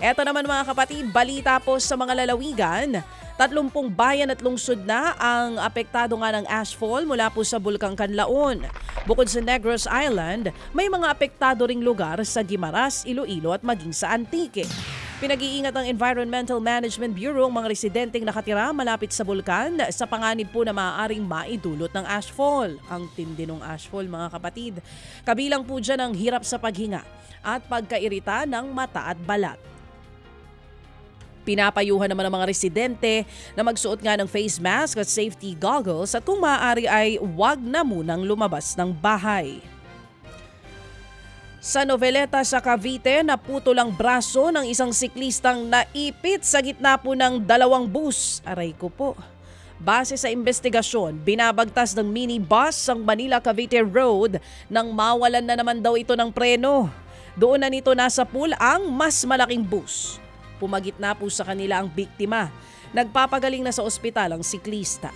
Eto naman mga kapatid, balita po sa mga lalawigan. 30 bayan at lungsod na ang apektado nga ng ashfall mula po sa Bulkang Kanlaon. Bukod sa Negros Island, may mga apektado ring lugar sa Guimaras, Iloilo at maging sa Antique. Pinag-iingat ng Environmental Management Bureau ang mga residenteng nakatira malapit sa bulkan sa panganib po na maaaring maidulot ng ashfall. Ang tindi ng ashfall mga kapatid. Kabilang po dyan ang hirap sa paghinga at pagkairita ng mata at balat. Pinapayuhan naman ang mga residente na magsuot nga ng face mask at safety goggles at kung maaari ay wag na munang lumabas ng bahay. Sa Noveleta sa Cavite, naputol ang braso ng isang siklistang naipit sa gitna po ng dalawang bus. Aray ko po. Base sa investigasyon, binabagtas ng minibus ang Manila-Cavite Road nang mawalan na naman daw ito ng preno. Doon na nito nasa pool ang mas malaking bus. Pumagit na po sa kanila ang biktima. Nagpapagaling na sa ospital ang siklista.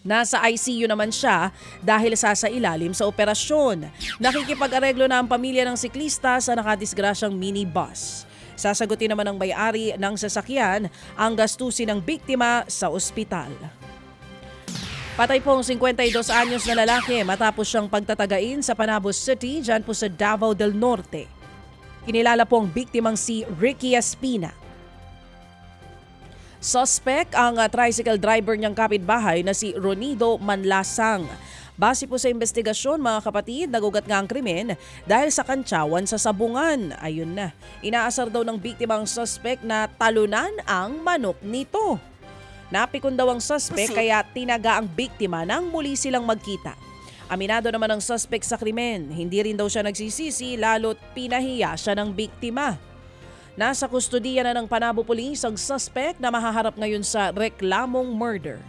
Nasa ICU naman siya dahil sasailalim sa operasyon. Nakikipag-areglo na ang pamilya ng siklista sa nakadisgrasyang minibus. Sasagutin naman ng may-ari ng sasakyan ang gastusin ng biktima sa ospital. Patay po ang 52 anyos na lalaki matapos siyang pagtatagain sa Panabos City dyan po sa Davao del Norte. Kinilala po ang biktimang si Ricky Espina. Suspect ang tricycle driver niyang kapitbahay na si Ronido Manlasang. Base po sa investigasyon mga kapatid, nagugat nga ang krimen dahil sa kantsawan sa sabungan. Ayun na, inaasar daw ng biktima ang suspect na talunan ang manok nito. Napikon daw ang suspect kaya tinaga ang biktima nang muli silang magkita. Aminado naman ang suspect sa krimen. Hindi rin daw siya nagsisisi lalo't pinahiya siya ng biktima. Nasa kustodiya na ng Panabo Police ang suspect na mahaharap ngayon sa reklamong murder.